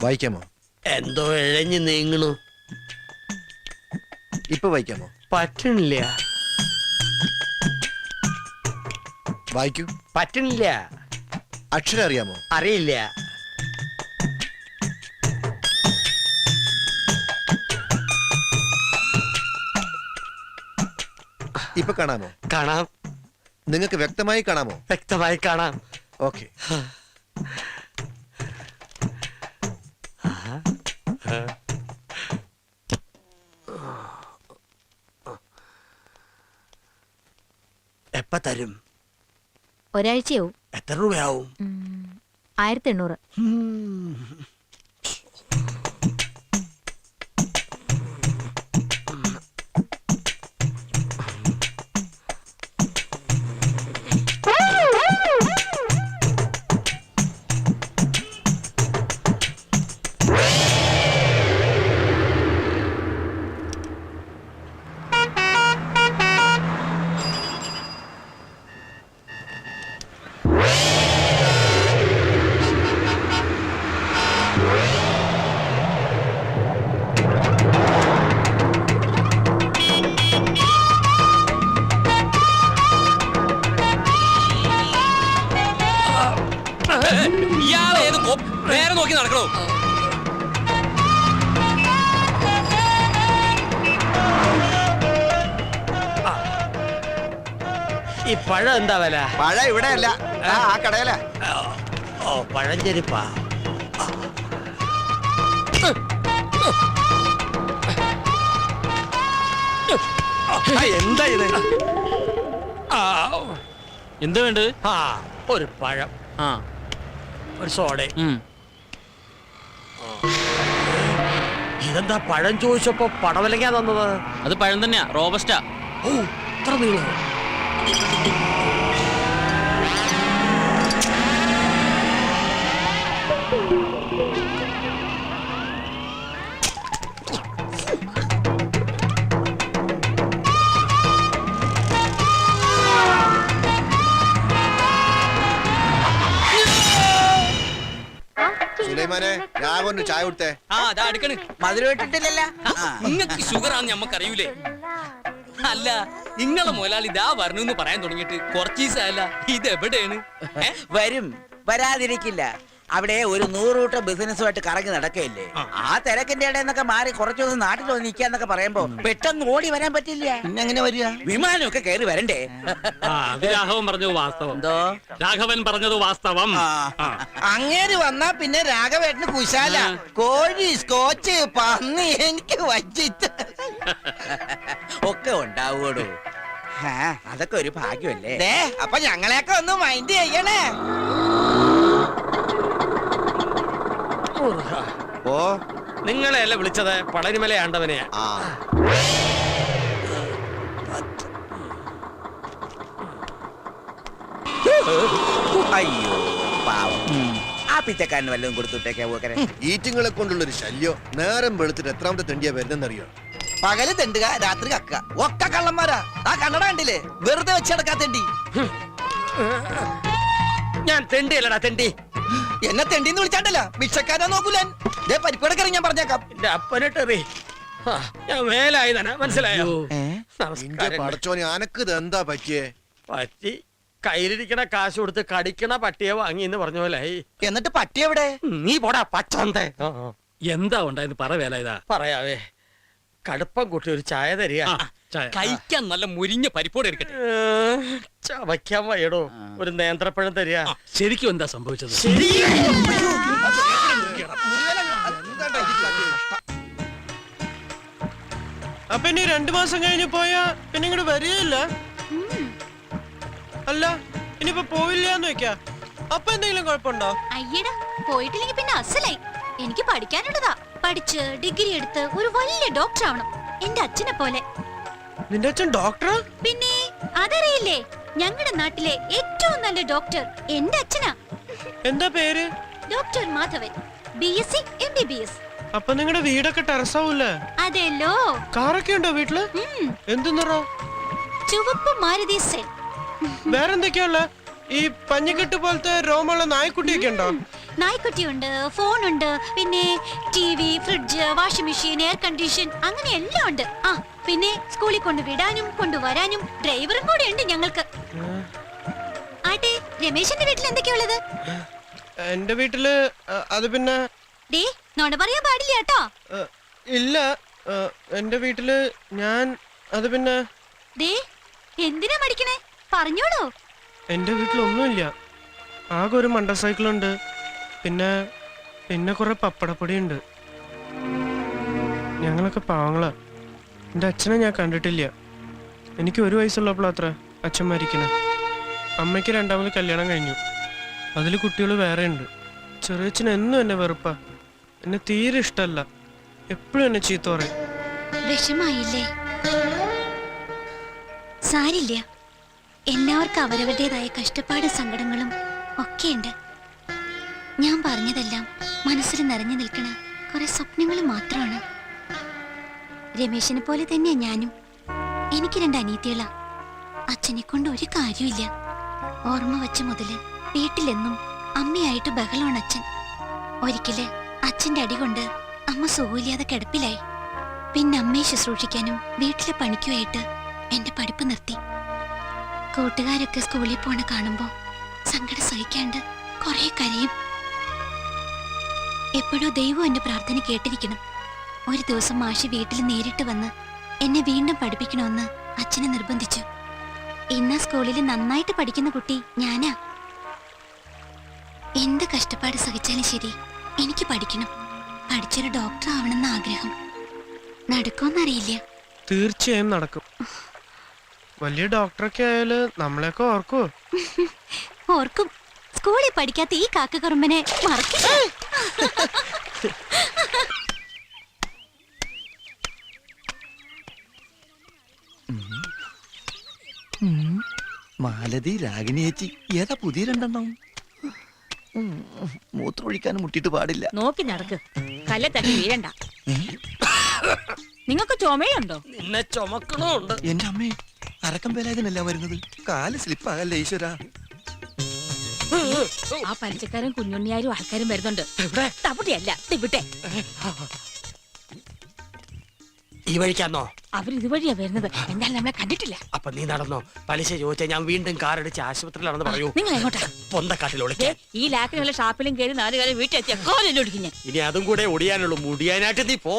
വായിക്കാമോ? എന്തോ ഇഴഞ്ഞു നീങ്ങണു. ഇപ്പൊ വായിക്കാമോ? പറ്റണില്ല. വായിക്കൂ. പറ്റണില്ല. അക്ഷരം അറിയാമോ? അറിയില്ല. ഇപ്പൊ കാണാമോ? കാണാം. നിങ്ങൾക്ക് വ്യക്തമായി കാണാമോ? വ്യക്തമായി കാണാം. ഓക്കെ. എപ്പ തരും? ഒരാഴ്ചയാവും. എത്ര രൂപയാവും? 1800. നേരെ നോക്കി നടക്കണോ? ഈ പഴം എന്താ വില? പഴം ഇവിടെ അല്ല, ആ കടയില. ഓ, പഴഞ്ചെരിപ്പാ. എന്താ ഇത്? എന്താ വേണ്ടത്? ഒരു പഴം, ഒരു സോഡ. ഇതെന്താ പഴം ചോദിച്ചപ്പോ പടവലങ്ങാ തന്നത്? അത് പഴം തന്നെയാ, റോബസ്റ്റാ. ഓ, ഇത്ര നീളം. സുലൈമാനെ, രാഘവന് ചായ കൊടുത്തേ. മധുരം ഇട്ടിട്ടില്ലല്ലോ. നിങ്ങക്ക് ഷുഗർ ആണെന്ന് ഞമ്മക്കറിയൂലേ? അല്ല, നിങ്ങളെ മുതലാളി ഇതാ വരണമെന്ന് പറയാൻ തുടങ്ങിയിട്ട് കുറച്ച് ദിവസമല്ല. ഇത് എവിടെയാണ്? വരും, വരാതിരിക്കില്ല. അവിടെ ഒരു 100 കൂട്ടം ബിസിനസ്സുമായിട്ട് കറങ്ങി നടക്കയില്ലേ? ആ തിരക്കിന്റെ ഇടയിൽ നിന്നൊക്കെ മാറി കുറച്ചു ദിവസം നാട്ടിൽ വന്ന് നിൽക്കാന്നൊക്കെ പറയുമ്പോ പെട്ടെന്ന് ഓടി വരാൻ പറ്റില്ല. പിന്നെ എങ്ങനെ വരിക? വിമാനമൊക്കെ കയറി വരണ്ടേ? രാഘവൻ പറഞ്ഞത് വാസ്തവം. എന്തോ രാഘവൻ പറഞ്ഞത് വാസ്തവം. അങ്ങേര് വന്നാ പിന്നെ രാഘവേട്ടന് കുശാല. കോഴി, സ്കോച്ച്, പന്നി എനിക്ക് വച്ചിട്ട് ഒക്കെ ഉണ്ടാവൂടോ. അതൊക്കെ ഒരു ഭാഗ്യമല്ലേ. അപ്പൊ ഞങ്ങളെയൊക്കെ ഒന്ന് മൈൻഡ് ചെയ്യണേ. ഓ, നിങ്ങളെയല്ല വിളിച്ചത്, പളനിമല ആണ്ടവനെയാ. അയ്യോ പാവം, ആ പിച്ചക്കാരന് വല്ലതും കൊടുത്തുട്ടേക്കാ. ഈറ്റിങ്ങളെ കൊണ്ടുള്ളൊരു ശല്യം. നേരം വെളുത്തിട്ട് എത്രാമത്തെ തെണ്ടിയാ വരുന്നെന്നറിയോ? പകല് തെണ്ടുക, രാത്രി കക്ക. ഒക്കെ കള്ളന്മാരാ. ആ കണ്ണട കണ്ടില്ലേ? വെറുതെ വെച്ചെടുക്കാ തെണ്ടി. ഞാൻ തെണ്ടിയല്ലടാ തെണ്ടി. എന്നെ തെണ്ടിന്ന് വിളിച്ചാണ്ടല്ല, ഭിക്ഷക്കാരാ നോക്കൂലൻ. പരിപ്പടക്കറി ഞാൻ പറഞ്ഞേക്കാം. എന്റെ അപ്പനിട്ടെറി. ഞാൻ മേലായി തന്നെ, മനസ്സിലായോ? പടച്ചോനെ, അനക്ക് ഇത് എന്താ പറ്റിയേ? പറ്റി കയ്യിലിരിക്കണ കാശ് കൊടുത്ത് കടിക്കണ പട്ടിയെ വാങ്ങി എന്ന് പറഞ്ഞ പോലായി. എന്നിട്ട് പട്ടി എവിടെ? നീ പോടാ പച്ചന്തേ. എന്താ ഉണ്ടായെന്ന് പറ വേല. ഇതാ പറയാവേ. കടുപ്പം കൂട്ടി ഒരു ചായ തരിക. കഴിക്കാൻ നല്ല മുരിഞ്ഞ പരിപ്പോടെ എടുക്കട്ടെ. ചവയ്ക്കാൻ വയ്യടോ. ഒരു നേന്ത്രപ്പഴം തരിക. ശരിക്കും എന്താ സംഭവിച്ചത്? അപ്പൊ ഇനി 2 മാസം കഴിഞ്ഞ് പോയാ പിന്നെ ഇങ്ങോട്ട് വരികയില്ല? അല്ല, ഇനിയിപ്പോ പോവില്ലാന്ന് വെക്കാ. അപ്പൊ എന്തെങ്കിലും കുഴപ്പമുണ്ടോ? അയ്യടാ, പോയിട്ടില്ലെങ്കിൽ പിന്നെ അസലായി. എനിക്ക് പഠിക്കാനുള്ളതാ. പഠിച്ച് ഡിഗ്രി എടുത്ത് ഒരു വലിയ ഡോക്ടർ ആവണം, എന്റെ അച്ഛനെ പോലെ. നിന്റെ അച്ഛൻ ഡോക്ടറാ? പിന്നെ അതറിയില്ലേ? ഞങ്ങളുടെ നാട്ടിലെ ഏറ്റവും നല്ല ഡോക്ടർ എന്റെ അച്ഛനാ. എന്താ പേര്? Doctor Madhavan, BSc MBBS. അപ്പൊ നിങ്ങളുടെ വീടൊക്കെ ടെറസാവൂല്ലേ? അതെല്ലോ. കാറൊക്കെ ഉണ്ടോ വീട്ടില്? എന്ത് നിറ? ചുവപ്പ് മാരുതി സെൻ. വേറെന്തൊക്കെയുള്ള? ഈ പഞ്ഞിക്കെട്ട് പോലത്തെ രോമുള്ള നായ്ക്കുട്ടിയൊക്കെ ഉണ്ടോ? നായ്ക്കുട്ടിയുണ്ട്, ഫോണുണ്ട്, പിന്നെ TV, fridge, washing machine, air condition, അങ്ങനെ എല്ലാം ഉണ്ട്. ആ പിന്നെ സ്കൂളിൽ കൊണ്ടുവിടാനും കൊണ്ടുവരാനും ഡ്രൈവറും കൂടെ ഉണ്ട് ഞങ്ങൾക്ക്. ആട്ടെ, രമേശന്റെ വീട്ടിൽ എന്തൊക്കെയുള്ളത്? എന്റെ വീട്ടില് അത് പിന്നെ ഡേ, നോണ പറയാൻ പാടില്ല കേട്ടോ. ഇല്ല. എന്റെ വീട്ടില് അത് പിന്നെ ദേ, എന്തിനാ മടിക്കണേ? പറഞ്ഞോളൂ. എന്റെ വീട്ടിലൊന്നുമില്ല. ആകെ ഒരു മണ്ട സൈക്കിളുണ്ട്. പിന്നെ കുറെ പപ്പടപ്പൊടിയുണ്ട്. ഞങ്ങളൊക്കെ പാവങ്ങളാ. എൻ്റെ അച്ഛനെ ഞാൻ കണ്ടിട്ടില്ല. എനിക്ക് 1 വയസ്സുള്ളപ്പോൾ അത്ര അച്ഛൻ മരിക്കണേ. അമ്മയ്ക്ക് 2ാമത് കല്യാണം കഴിഞ്ഞു. അതിൽ കുട്ടികൾ വേറെ ഉണ്ട്. ചെറിയച്ഛൻ എന്നും എന്നെ വെറുപ്പാ. എന്നെ തീരെ ഇഷ്ടമല്ല. എപ്പോഴും എന്നെ ചീത്ത പറയും. വിഷമായില്ലേ? സാരില്ല, എല്ലാവർക്കും അവരവരുടേതായ കഷ്ടപ്പാടും സങ്കടങ്ങളും ഒക്കെയുണ്ട്. ഞാൻ പറഞ്ഞതെല്ലാം മനസ്സിൽ നിറഞ്ഞു നിൽക്കണ കുറെ സ്വപ്നങ്ങൾ മാത്രമാണ്. രമേശിനെ പോലെ തന്നെയാ ഞാനും. എനിക്ക് 2 അനിയത്തികളാ. അച്ഛനെ കൊണ്ട് ഒരു കാര്യമില്ല. ഓർമ്മ വച്ച മുതല് വീട്ടിലെന്നും അമ്മയായിട്ട് ബഹളമാണ് അച്ഛൻ. ഒരിക്കല് അച്ഛന്റെ അടി കൊണ്ട് അമ്മ സുഖമില്ലാതെ കിടപ്പിലായി. പിന്നെ അമ്മയെ ശുശ്രൂഷിക്കാനും വീട്ടിലെ പണിക്കുമായിട്ട് എന്റെ പഠിപ്പ് നിർത്തി. കൂട്ടുകാരൊക്കെ സ്കൂളിൽ പോണ കാണുമ്പോ സങ്കടം സഹിക്കാണ്ട് കുറെ കരയും. എപ്പോഴോ ദൈവം എന്റെ പ്രാർത്ഥന കേട്ടിരിക്കണം. ഒരു ദിവസം മാഷി വീട്ടിൽ നേരിട്ട് വന്ന് എന്നെ വീണ്ടും പഠിപ്പിക്കണമെന്ന് അച്ഛനെ നിർബന്ധിച്ചു. ഇന്ന് സ്കൂളിൽ നന്നായിട്ട് പഠിക്കുന്ന കുട്ടി ഞാനാ. എന്ത് കഷ്ടപ്പാട് സഹിച്ചാലും ശരി, എനിക്ക് പഠിക്കണം. പഠിച്ചൊരു ഡോക്ടർ ആവണമെന്ന് ആഗ്രഹം. നടക്കുമെന്നറിയില്ല. തീർച്ചയായും നടക്കും. വലിയ ഡോക്ടറൊക്കെ ആയാല് നമ്മളെയൊക്കെ ഓർക്കുവോ? ഓർക്കും. സ്കൂളിൽ പഠിക്കാത്ത ഈ കാക്കക്കുറുമ്പനെ മറക്കില്ല. മാലതി, രാഗിണി ചേച്ചി, ഏതാ പുതിയ 2 മൂത്രമൊഴിക്കാനും മുട്ടിയിട്ട് പാടില്ല. നോക്കി നടക്ക്, കല്ലെ തട്ടി വീഴണ്ട. നിങ്ങൾക്ക് ചുമയുണ്ടോ? നിന്നെ ചുമക്കണുണ്ട്. എന്റെ അമ്മേ, അരക്കം വേലായതിനല്ല വരുന്നത്. കാല് സ്ലിപ്പാകല്ലേ ഈശ്വരാ. ആ പലിശക്കാരും കുഞ്ഞുണ്ണിയാരും ആൾക്കാരും വരുന്നുണ്ട്. തവിടെയല്ല, ഇവിടെ. ഈ വഴിക്കാന്നോ? അവരിതുവഴിയാ വരുന്നത്. എന്തായാലും നമ്മളെ കണ്ടിട്ടില്ല. അപ്പൊ നീ നടന്നോ? പലിശ ചോദിച്ചാൽ ഞാൻ വീണ്ടും കാറടിച്ച് ആശുപത്രിയിലാണെന്ന് പറയൂ. നിങ്ങൾ എങ്ങോട്ടാ? പൊന്തക്കാട്ടിൽ ഒളിക്കാൻ. ഈ ലാക്കിനുള്ള ഷാപ്പിലും കയറി 4 കാലം വീട്ടിലെത്തിയ കോലല്ലോ ഒടിക്കും. ഇനി അതും കൂടെ ഒടിയാനുള്ളൂ. മുടിയാനായിട്ട് നീ പോ.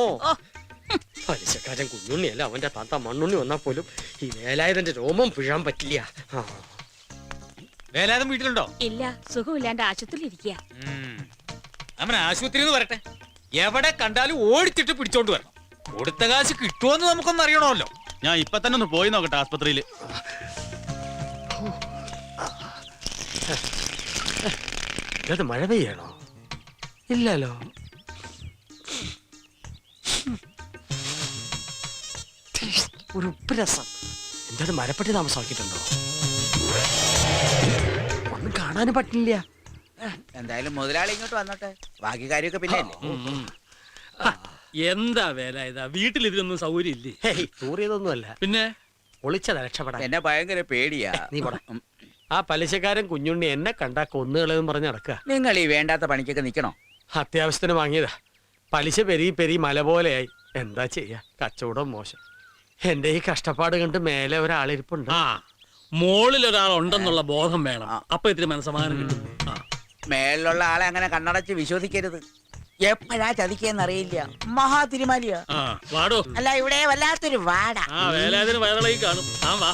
പലിശക്കാരൻ കുഞ്ഞുണ്ണിയല്ല, അവന്റെ താത്ത മണ്ണുണ്ണി വന്നാൽ പോലും ഈ വേലായുധന്റെ രോമം പിഴാൻ പറ്റില്ല. വേലായുധൻ വീട്ടിലുണ്ടോ? ഇല്ല, സുഖമില്ലാണ്ട് ആശുപത്രിയിൽ ഇരിക്കുക. അവൻ ആശുപത്രിയിൽ വരട്ടെ. എവിടെ കണ്ടാലും ഓടിച്ചിട്ട് പിടിച്ചോണ്ട് വരണം. കൊടുത്ത കാശ് കിട്ടുമോന്ന് നമുക്കൊന്നും അറിയണമല്ലോ. ഞാൻ ഇപ്പൊ തന്നെ ഒന്ന് പോയി നോക്കട്ടെ ആസ്പത്രിയില്. ഇത് മഴ പെയ്യണോ? ഇല്ലല്ലോ. ഒരു ഉപ്പുരസം. എന്താ മരപ്പെട്ടി താമസമാക്കിയിട്ടുണ്ടോ? ഒന്നും കാണാനും പറ്റില്ല. എന്തായാലും മുതലാളി ഇങ്ങോട്ട് വന്നോട്ടെ. ബാക്കി കാര്യമൊക്കെ പിന്നെ എന്താ വേല ഇതാ? വീട്ടിൽ ഇതിനൊന്നും സൗകര്യം ഇല്ലേ? തൂറിയതൊന്നുമല്ല, പിന്നെ ഒളിച്ചതാ രക്ഷപ്പെടാൻ. എന്നെ ഭയങ്കര പേടിയാ. നീ പോടാ. ആ പലിശക്കാരൻ കുഞ്ഞുണ്ണി എന്നെ കണ്ടാ കൊന്നുകളെന്ന് പറഞ്ഞ് നടക്കുക. നിങ്ങൾ ഈ വേണ്ടാത്ത പണിക്കൊക്കെ നിക്കണോ? അത്യാവശ്യത്തിന് വാങ്ങിയതാ. പലിശ പെരി മല പോലെയായി. എന്താ ചെയ്യാ, കച്ചവടം മോശം. എന്റെ ഈ കഷ്ടപ്പാട് കണ്ട് മേലെ ഒരാളിരിപ്പുണ്ട്. ആ, മോളിൽ ഒരാൾ ഉണ്ടെന്നുള്ള ബോധം വേണം. അപ്പൊ ഇത്തിരി മനസ്സമാധാനം കിട്ടും. മേലുള്ള ആളെ അങ്ങനെ കണ്ണടച്ച് വിശ്വസിക്കരുത്. എപ്പോഴാ ചതിക്കെന്നറിയില്ല. മഹാ തിരുമാലിയാ. വാടോ. അല്ല, ഇവിടെ വല്ലാത്തൊരു വാട. വേലാതിന് വയറിളകി കാണും. ആ വാ.